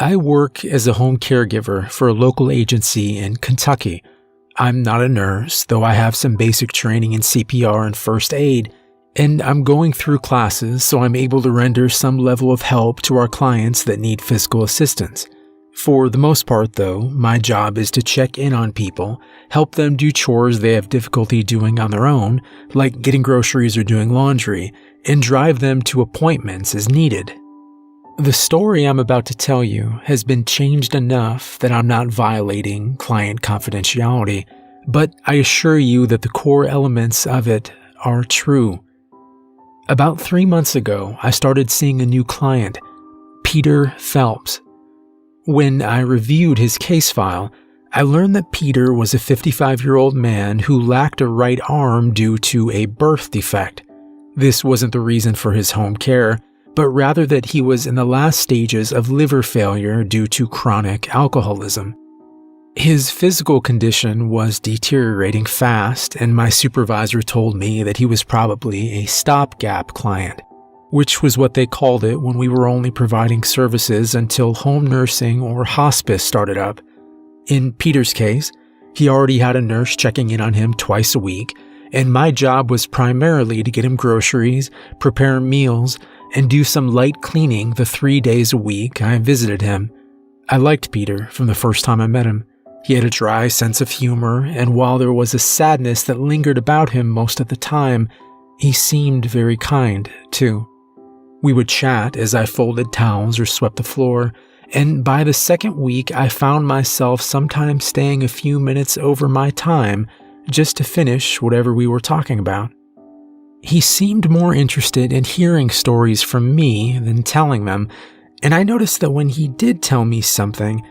I work as a home caregiver for a local agency in Kentucky. I'm not a nurse, though I have some basic training in CPR and first aid, and I'm going through classes so I'm able to render some level of help to our clients that need physical assistance. For the most part, though, my job is to check in on people, help them do chores they have difficulty doing on their own, like getting groceries or doing laundry, and drive them to appointments as needed. The story I'm about to tell you has been changed enough that I'm not violating client confidentiality, but I assure you that the core elements of it are true. About 3 months ago, I started seeing a new client, Peter Phelps. When I reviewed his case file, I learned that Peter was a 55-year-old man who lacked a right arm due to a birth defect. This wasn't the reason for his home care, but rather that he was in the last stages of liver failure due to chronic alcoholism. His physical condition was deteriorating fast, and my supervisor told me that he was probably a stopgap client, which was what they called it when we were only providing services until home nursing or hospice started up. In Peter's case, he already had a nurse checking in on him twice a week, and my job was primarily to get him groceries, prepare meals, and do some light cleaning the 3 days a week I visited him. I liked Peter from the first time I met him. He had a dry sense of humor, and while there was a sadness that lingered about him most of the time, he seemed very kind, too. We would chat as I folded towels or swept the floor, and by the second week I found myself sometimes staying a few minutes over my time just to finish whatever we were talking about. He seemed more interested in hearing stories from me than telling them, and I noticed that when he did tell me something,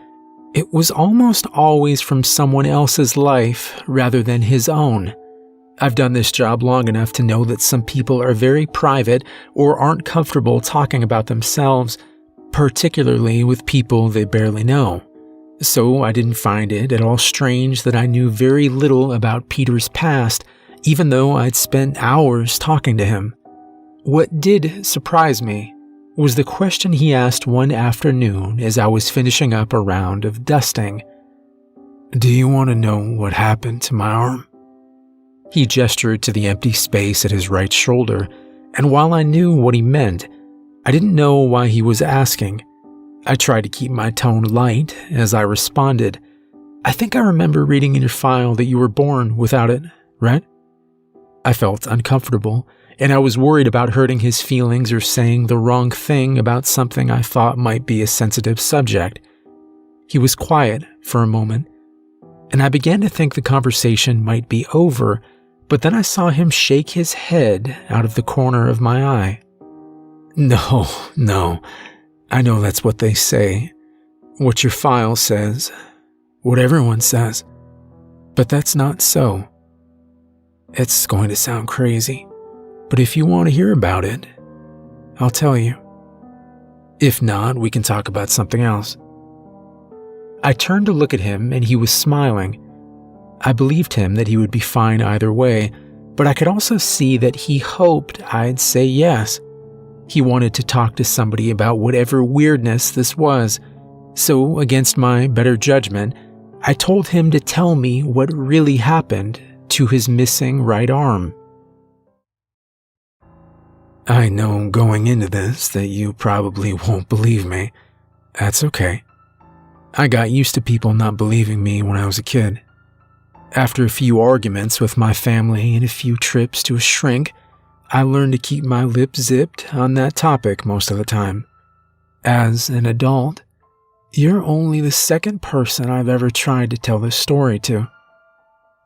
it was almost always from someone else's life rather than his own. I've done this job long enough to know that some people are very private or aren't comfortable talking about themselves, particularly with people they barely know. So I didn't find it at all strange that I knew very little about Peter's past, even though I'd spent hours talking to him. What did surprise me was the question he asked one afternoon as I was finishing up a round of dusting. "Do you want to know what happened to my arm?" He gestured to the empty space at his right shoulder, and while I knew what he meant, I didn't know why he was asking. I tried to keep my tone light as I responded. "I think I remember reading in your file that you were born without it, right?" I felt uncomfortable, and I was worried about hurting his feelings or saying the wrong thing about something I thought might be a sensitive subject. He was quiet for a moment, and I began to think the conversation might be over, but then I saw him shake his head out of the corner of my eye. No, I know that's what they say, what your file says, what everyone says, but that's not so. It's going to sound crazy, but if you want to hear about it, I'll tell you. If not, we can talk about something else." I turned to look at him, and he was smiling. I believed him that he would be fine either way, but I could also see that he hoped I'd say yes. He wanted to talk to somebody about whatever weirdness this was, so against my better judgment, I told him to tell me what really happened to his missing right arm. "I know going into this that you probably won't believe me. That's okay. I got used to people not believing me when I was a kid. After a few arguments with my family and a few trips to a shrink, I learned to keep my lips zipped on that topic most of the time. As an adult, you're only the second person I've ever tried to tell this story to.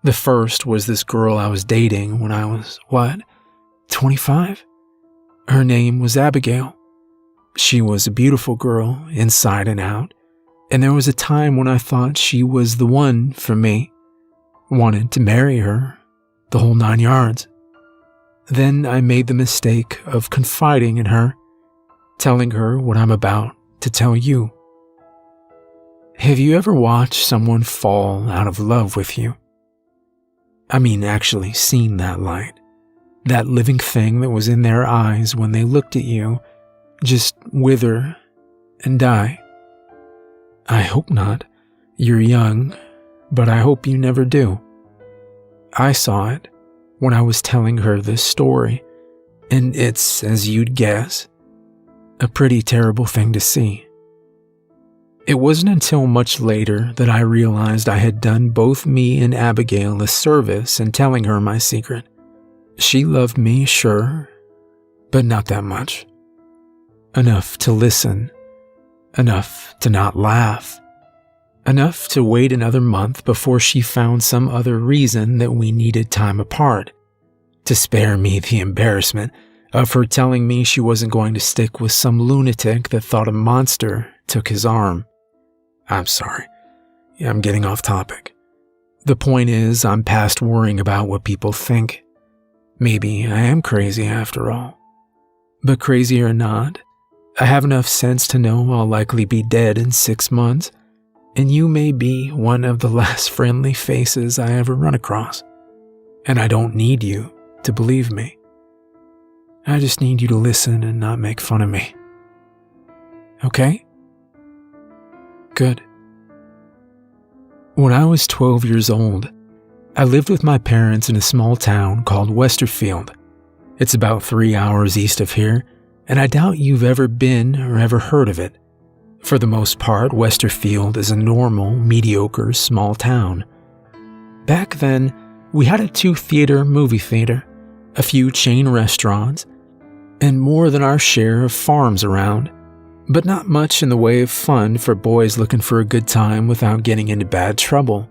The first was this girl I was dating when I was, 25? Her name was Abigail. She was a beautiful girl, inside and out, and there was a time when I thought she was the one for me. Wanted to marry her, the whole 9 yards. Then I made the mistake of confiding in her, telling her what I'm about to tell you. Have you ever watched someone fall out of love with you? I mean, actually seen that light, that living thing that was in their eyes when they looked at you, just wither and die. I hope not. You're young, but I hope you never do. I saw it when I was telling her this story, and it's, as you'd guess, a pretty terrible thing to see. It wasn't until much later that I realized I had done both me and Abigail a service in telling her my secret. She loved me, sure, but not that much. Enough to listen, enough to not laugh, enough to wait another month before she found some other reason that we needed time apart, to spare me the embarrassment of her telling me she wasn't going to stick with some lunatic that thought a monster took his arm. I'm sorry. I'm getting off topic. The point is, I'm past worrying about what people think. Maybe I am crazy after all. But crazy or not, I have enough sense to know I'll likely be dead in 6 months, and you may be one of the last friendly faces I ever run across. And I don't need you to believe me. I just need you to listen and not make fun of me. Okay? Good. When I was 12 years old, I lived with my parents in a small town called Westerfield. It's about 3 hours east of here, and I doubt you've ever been or ever heard of it. For the most part, Westerfield is a normal, mediocre, small town. Back then, we had a 2-theater movie theater, a few chain restaurants, and more than our share of farms around, but not much in the way of fun for boys looking for a good time without getting into bad trouble.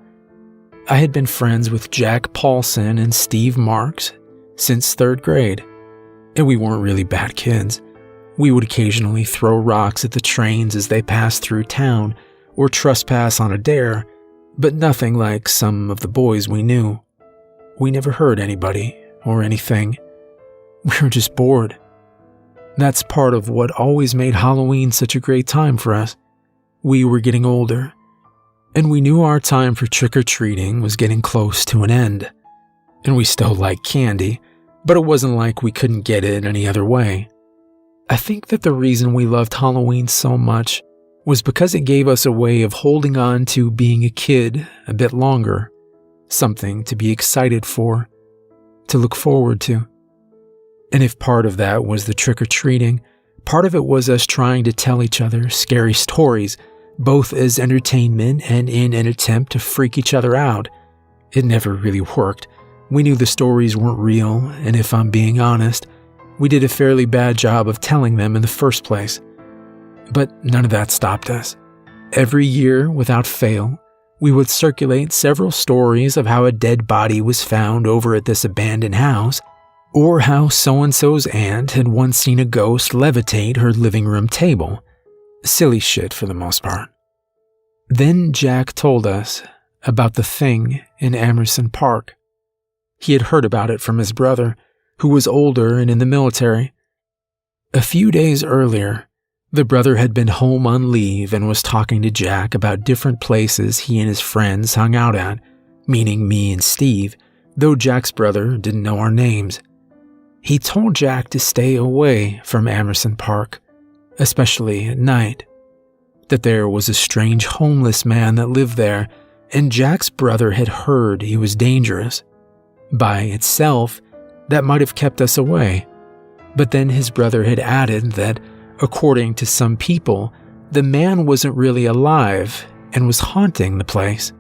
I had been friends with Jack Paulson and Steve Marks since 3rd grade, and we weren't really bad kids. We would occasionally throw rocks at the trains as they passed through town, or trespass on a dare, but nothing like some of the boys we knew. We never hurt anybody or anything. We were just bored. That's part of what always made Halloween such a great time for us. We were getting older, and we knew our time for trick-or-treating was getting close to an end. And we still liked candy, but it wasn't like we couldn't get it any other way. I think that the reason we loved Halloween so much was because it gave us a way of holding on to being a kid a bit longer, something to be excited for, to look forward to. And if part of that was the trick-or-treating, part of it was us trying to tell each other scary stories, both as entertainment and in an attempt to freak each other out. It never really worked. We knew the stories weren't real, and if I'm being honest, we did a fairly bad job of telling them in the first place. But none of that stopped us. Every year, without fail, we would circulate several stories of how a dead body was found over at this abandoned house, or how so-and-so's aunt had once seen a ghost levitate her living room table. Silly shit for the most part. Then Jack told us about the thing in Amerson Park. He had heard about it from his brother, who was older and in the military. A few days earlier, the brother had been home on leave and was talking to Jack about different places he and his friends hung out at, meaning me and Steve, though Jack's brother didn't know our names. He told Jack to stay away from Amerson Park, especially at night, that there was a strange homeless man that lived there, and Jack's brother had heard he was dangerous. By itself, that might have kept us away, but then his brother had added that, according to some people, the man wasn't really alive and was haunting the place.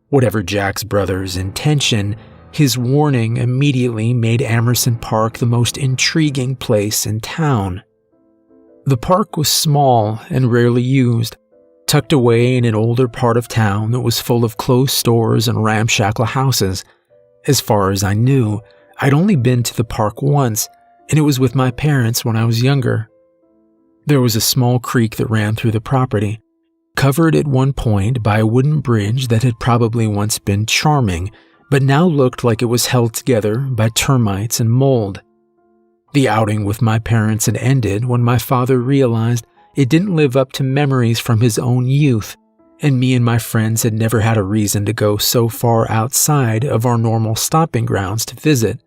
Whatever Jack's brother's intention, his warning immediately made Amerson Park the most intriguing place in town. The park was small and rarely used, tucked away in an older part of town that was full of closed stores and ramshackle houses. As far as I knew, I'd only been to the park once, and it was with my parents when I was younger. There was a small creek that ran through the property, covered at one point by a wooden bridge that had probably once been charming, but now looked like it was held together by termites and mold. The outing with my parents had ended when my father realized it didn't live up to memories from his own youth, and me and my friends had never had a reason to go so far outside of our normal stomping grounds to visit.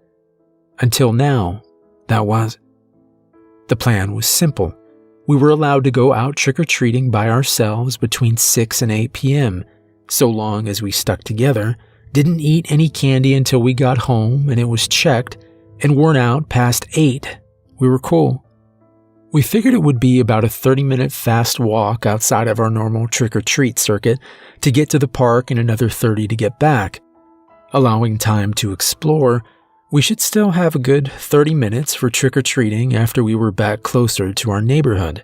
Until now, that was. The plan was simple. We were allowed to go out trick-or-treating by ourselves between 6 and 8 p.m., so long as we stuck together, didn't eat any candy until we got home and it was checked, and weren't out past 8. We were cool. We figured it would be about a 30-minute fast walk outside of our normal trick-or-treat circuit to get to the park and another 30 to get back. Allowing time to explore, we should still have a good 30 minutes for trick-or-treating after we were back closer to our neighborhood.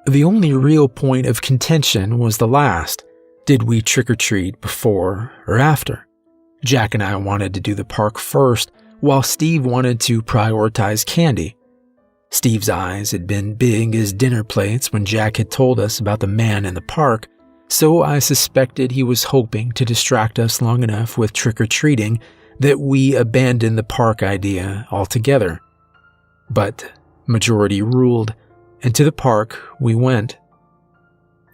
The only real point of contention was the last. Did we trick-or-treat before or after? Jack and I wanted to do the park first, while Steve wanted to prioritize candy. Steve's eyes had been big as dinner plates when Jack had told us about the man in the park, so I suspected he was hoping to distract us long enough with trick-or-treating that we abandoned the park idea altogether. But majority ruled, and to the park we went.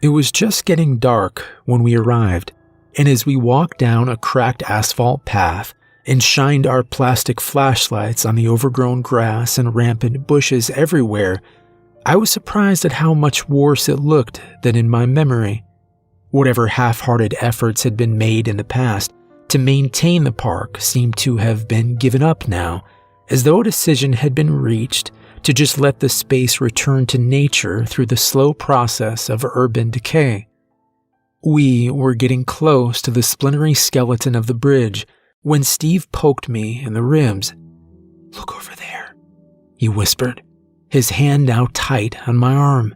It was just getting dark when we arrived, and as we walked down a cracked asphalt path and shined our plastic flashlights on the overgrown grass and rampant bushes everywhere, I was surprised at how much worse it looked than in my memory. Whatever half-hearted efforts had been made in the past to maintain the park seemed to have been given up now, as though a decision had been reached to just let the space return to nature through the slow process of urban decay. We were getting close to the splintery skeleton of the bridge when Steve poked me in the ribs. "Look over there," he whispered, his hand now tight on my arm.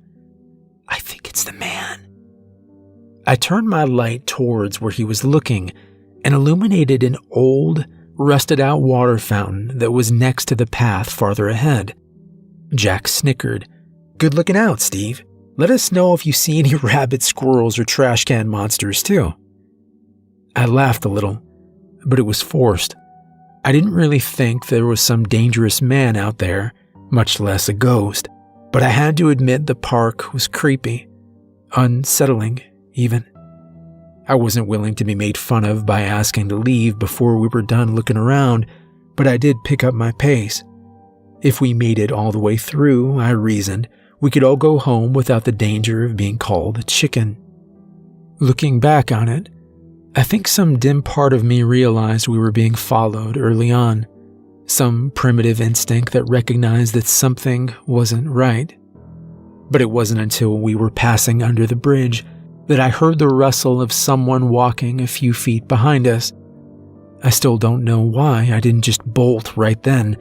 "I think it's the man." I turned my light towards where he was looking and illuminated an old, rusted-out water fountain that was next to the path farther ahead. Jack snickered. "Good looking out, Steve. Let us know if you see any rabid squirrels or trash can monsters, too." I laughed a little, but it was forced. I didn't really think there was some dangerous man out there, much less a ghost, but I had to admit the park was creepy, unsettling even. I wasn't willing to be made fun of by asking to leave before we were done looking around, but I did pick up my pace. If we made it all the way through, I reasoned, we could all go home without the danger of being called a chicken. Looking back on it, I think some dim part of me realized we were being followed early on, some primitive instinct that recognized that something wasn't right. But it wasn't until we were passing under the bridge that I heard the rustle of someone walking a few feet behind us. I still don't know why I didn't just bolt right then,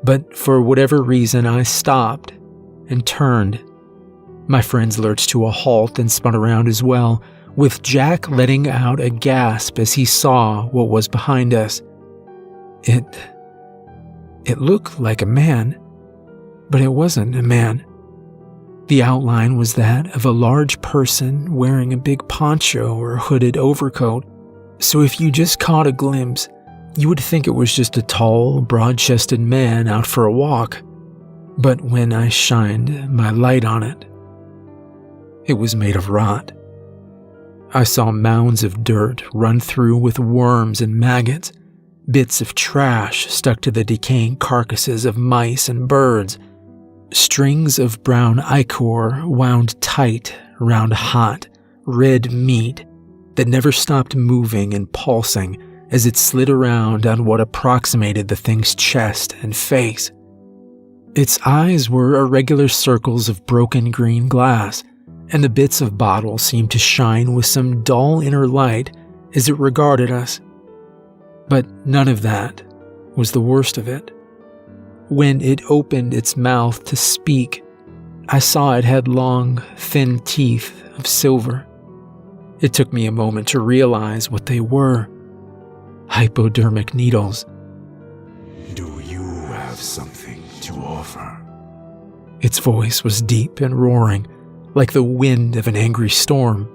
but for whatever reason I stopped and turned. My friends lurched to a halt and spun around as well, with Jack letting out a gasp as he saw what was behind us. It looked like a man, but it wasn't a man. The outline was that of a large person wearing a big poncho or hooded overcoat, so if you just caught a glimpse, you would think it was just a tall, broad-chested man out for a walk. But when I shined my light on it, it was made of rot. I saw mounds of dirt run through with worms and maggots, bits of trash stuck to the decaying carcasses of mice and birds, strings of brown ichor wound tight around hot, red meat that never stopped moving and pulsing as it slid around on what approximated the thing's chest and face. Its eyes were irregular circles of broken green glass, and the bits of bottle seemed to shine with some dull inner light as it regarded us. But none of that was the worst of it. When it opened its mouth to speak, I saw it had long, thin teeth of silver. It took me a moment to realize what they were. Hypodermic needles. "Do you have something to offer?" Its voice was deep and roaring, like the wind of an angry storm.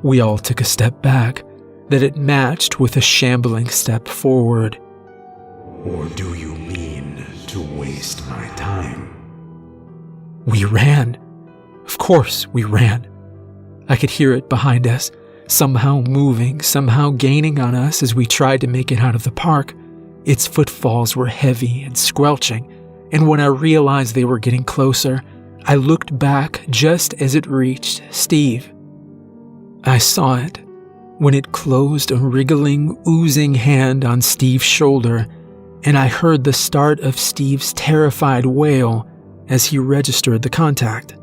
We all took a step back, that it matched with a shambling step forward. "Or do you mean to waste my time?" We ran. Of course we ran. I could hear it behind us, somehow moving, somehow gaining on us as we tried to make it out of the park. Its footfalls were heavy and squelching, and when I realized they were getting closer, I looked back just as it reached Steve. I saw it when it closed a wriggling, oozing hand on Steve's shoulder, and I heard the start of Steve's terrified wail as he registered the contact.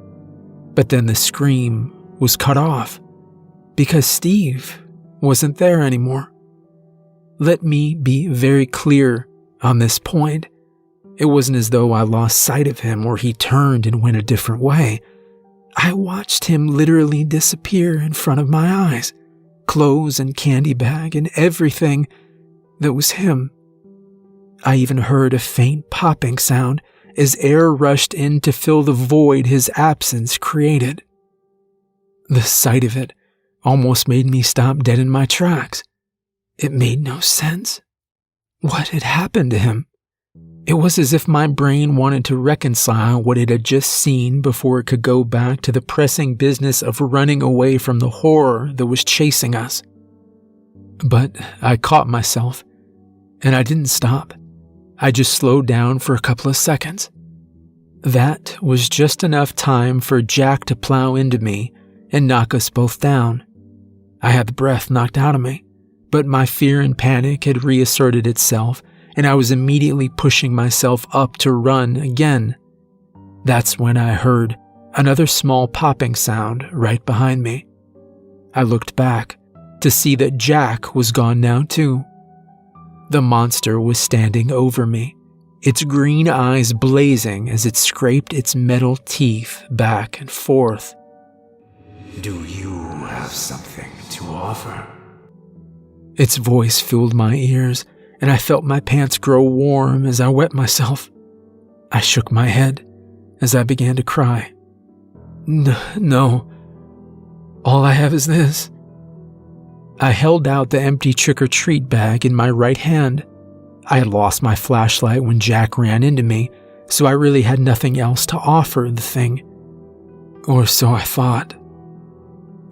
But then the scream was cut off because Steve wasn't there anymore. Let me be very clear on this point. It wasn't as though I lost sight of him or he turned and went a different way. I watched him literally disappear in front of my eyes. Clothes and candy bag and everything that was him. I even heard a faint popping sound as air rushed in to fill the void his absence created. The sight of it almost made me stop dead in my tracks. It made no sense. What had happened to him? It was as if my brain wanted to reconcile what it had just seen before it could go back to the pressing business of running away from the horror that was chasing us. But I caught myself, and I didn't stop. I just slowed down for a couple of seconds. That was just enough time for Jack to plow into me and knock us both down. I had the breath knocked out of me, but my fear and panic had reasserted itself, and I was immediately pushing myself up to run again. That's when I heard another small popping sound right behind me. I looked back to see that Jack was gone now too. The monster was standing over me, its green eyes blazing as it scraped its metal teeth back and forth. Do you have something to offer? Its voice filled my ears, and I felt my pants grow warm as I wet myself. I shook my head as I began to cry. No. All I have is this. I held out the empty trick-or-treat bag in my right hand. I had lost my flashlight when Jack ran into me, so I really had nothing else to offer the thing. Or so I thought.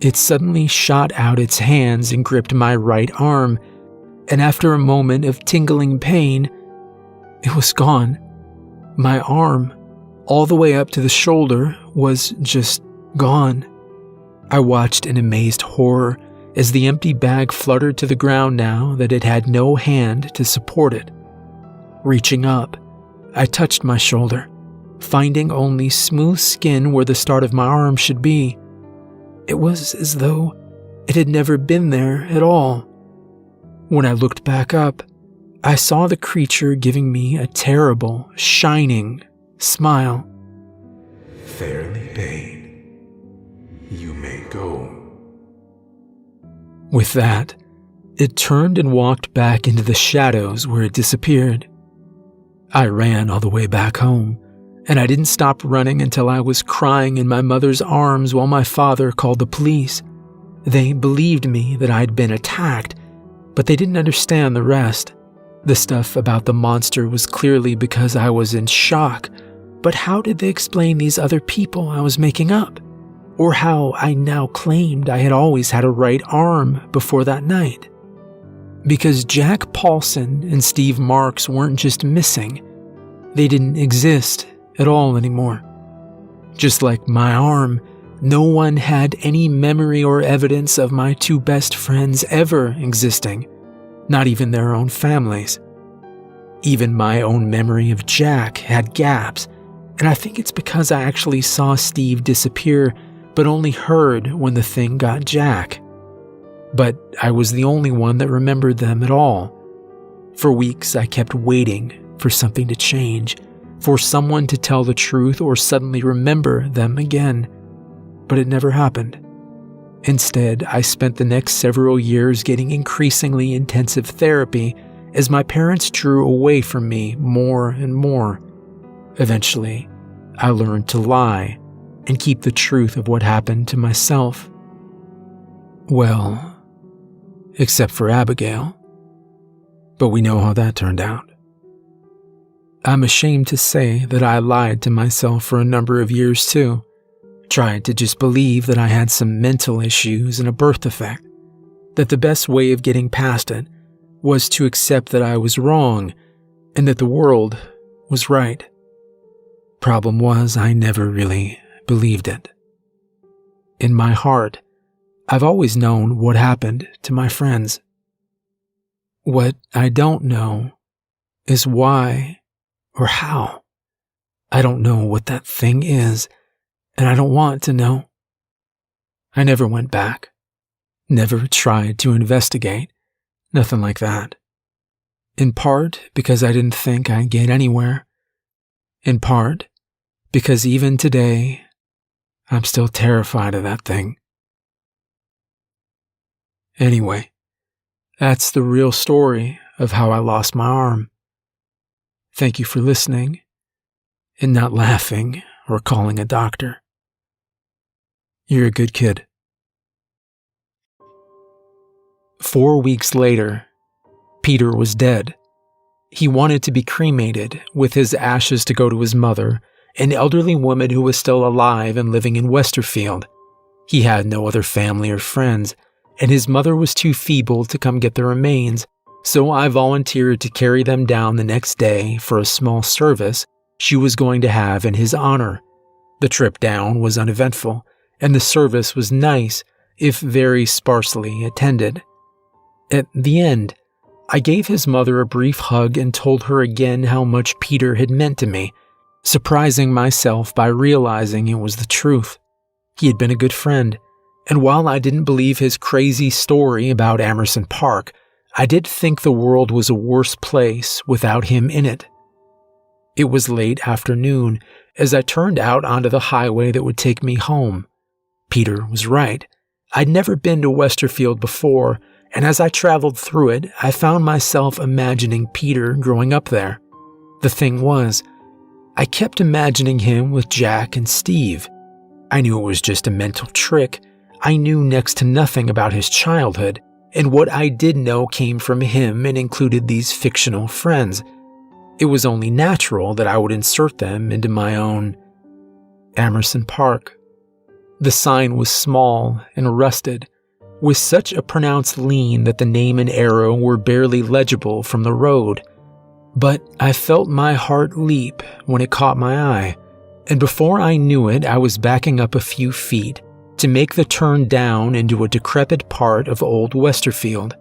It suddenly shot out its hands and gripped my right arm, and after a moment of tingling pain, it was gone. My arm, all the way up to the shoulder, was just gone. I watched in amazed horror as the empty bag fluttered to the ground now that it had no hand to support it. Reaching up, I touched my shoulder, finding only smooth skin where the start of my arm should be. It was as though it had never been there at all. When I looked back up, I saw the creature giving me a terrible, shining smile. Fairly paid. You may go. With that, it turned and walked back into the shadows where it disappeared. I ran all the way back home, and I didn't stop running until I was crying in my mother's arms while my father called the police. They believed me that I'd been attacked, but they didn't understand the rest. The stuff about the monster was clearly because I was in shock, but how did they explain these other people I was making up? Or how I now claimed I had always had a right arm before that night? Because Jack Paulson and Steve Marks weren't just missing, they didn't exist at all anymore. Just like my arm, no one had any memory or evidence of my two best friends ever existing, not even their own families. Even my own memory of Jack had gaps, and I think it's because I actually saw Steve disappear, but only heard when the thing got Jack. But I was the only one that remembered them at all. For weeks I kept waiting for something to change, for someone to tell the truth or suddenly remember them again. But it never happened. Instead, I spent the next several years getting increasingly intensive therapy as my parents drew away from me more and more. Eventually, I learned to lie and keep the truth of what happened to myself. Well, except for Abigail. But we know how that turned out. I'm ashamed to say that I lied to myself for a number of years too. Tried to just believe that I had some mental issues and a birth defect, that the best way of getting past it was to accept that I was wrong and that the world was right. Problem was, I never really believed it. In my heart, I've always known what happened to my friends. What I don't know is why or how. I don't know what that thing is, and I don't want to know. I never went back, never tried to investigate, nothing like that. In part because I didn't think I'd get anywhere. In part because even today, I'm still terrified of that thing. Anyway, that's the real story of how I lost my arm. Thank you for listening and not laughing or calling a doctor. You're a good kid. 4 weeks later, Peter was dead. He wanted to be cremated, with his ashes to go to his mother, an elderly woman who was still alive and living in Westerfield. He had no other family or friends, and his mother was too feeble to come get the remains, so I volunteered to carry them down the next day for a small service she was going to have in his honor. The trip down was uneventful, and the service was nice, if very sparsely attended. At the end, I gave his mother a brief hug and told her again how much Peter had meant to me, surprising myself by realizing it was the truth. He had been a good friend, and while I didn't believe his crazy story about Amerson Park, I did think the world was a worse place without him in it. It was late afternoon as I turned out onto the highway that would take me home. Peter was right. I'd never been to Westerfield before, and as I traveled through it, I found myself imagining Peter growing up there. The thing was, I kept imagining him with Jack and Steve. I knew it was just a mental trick. I knew next to nothing about his childhood, and what I did know came from him and included these fictional friends. It was only natural that I would insert them into my own Amerson Park. The sign was small and rusted, with such a pronounced lean that the name and arrow were barely legible from the road. But I felt my heart leap when it caught my eye, and before I knew it, I was backing up a few feet to make the turn down into a decrepit part of Old Westerfield.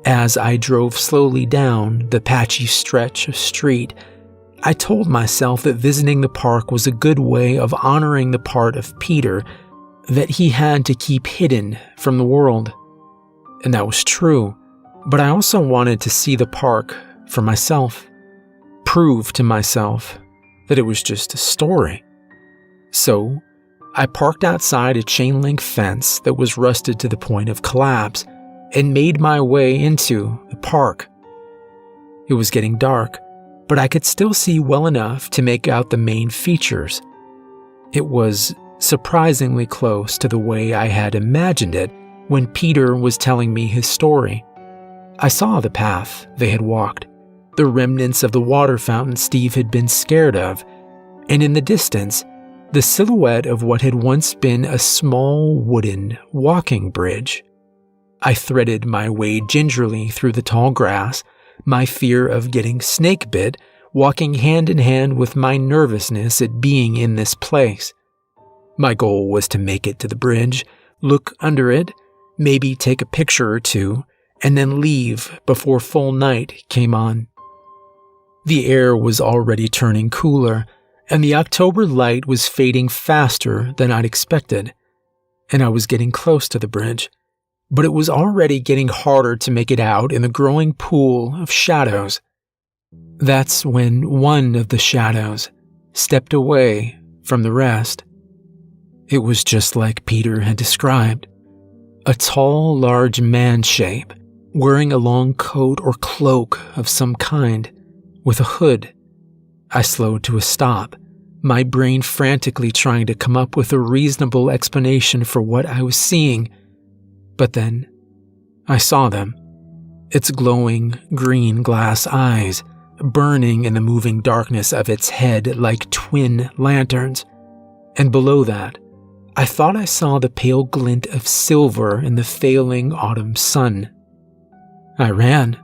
As I drove slowly down the patchy stretch of street, I told myself that visiting the park was a good way of honoring the part of Peter that he had to keep hidden from the world. And that was true, but I also wanted to see the park for myself, prove to myself that it was just a story. So, I parked outside a chain-link fence that was rusted to the point of collapse and made my way into the park. It was getting dark, but I could still see well enough to make out the main features. It was surprisingly close to the way I had imagined it when Peter was telling me his story. I saw the path they had walked, the remnants of the water fountain Steve had been scared of, and in the distance, the silhouette of what had once been a small wooden walking bridge. I threaded my way gingerly through the tall grass, my fear of getting snake bit walking hand in hand with my nervousness at being in this place. My goal was to make it to the bridge, look under it, maybe take a picture or two, and then leave before full night came on. The air was already turning cooler, and the October light was fading faster than I'd expected, and I was getting close to the bridge, but it was already getting harder to make it out in the growing pool of shadows. That's when one of the shadows stepped away from the rest. It was just like Peter had described. A tall, large man shape, wearing a long coat or cloak of some kind, with a hood. I slowed to a stop, my brain frantically trying to come up with a reasonable explanation for what I was seeing. But then, I saw them. Its glowing, green glass eyes, burning in the moving darkness of its head like twin lanterns. And below that, I thought I saw the pale glint of silver in the failing autumn sun. I ran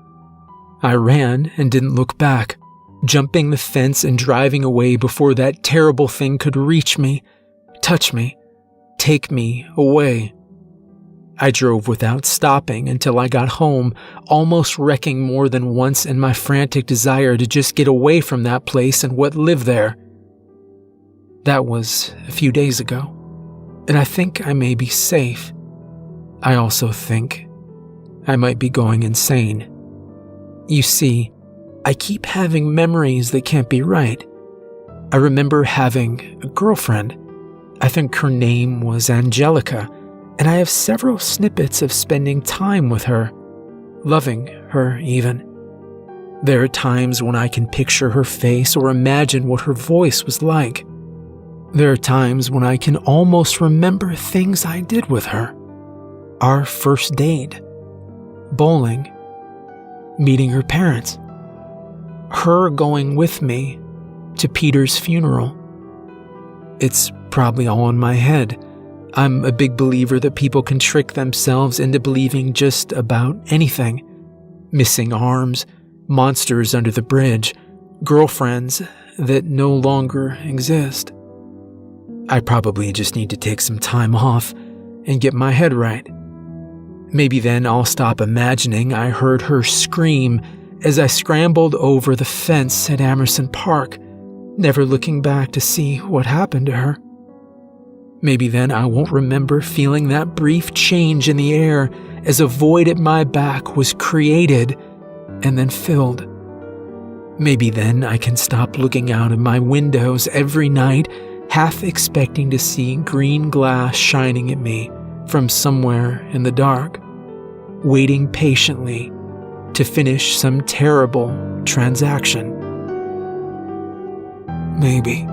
and didn't look back. jumping the fence and driving away before that terrible thing could reach me, touch me, take me away. I drove without stopping until I got home, almost wrecking more than once in my frantic desire to just get away from that place and what lived there. That was a few days ago, and I think I may be safe. I also think I might be going insane. You see, I keep having memories that can't be right. I remember having a girlfriend. I think her name was Angelica, and I have several snippets of spending time with her, loving her even. There are times when I can picture her face or imagine what her voice was like. There are times when I can almost remember things I did with her. Our first date, bowling, meeting her parents, her going with me to Peter's funeral. It's probably all in my head. I'm a big believer that people can trick themselves into believing just about anything. Missing arms, monsters under the bridge, girlfriends that no longer exist. I probably just need to take some time off and get my head right. Maybe then I'll stop imagining I heard her scream as I scrambled over the fence at Amerson Park, never looking back to see what happened to her. Maybe then I won't remember feeling that brief change in the air as a void at my back was created and then filled. Maybe then I can stop looking out of my windows every night, half expecting to see green glass shining at me from somewhere in the dark, waiting patiently to finish some terrible transaction. Maybe.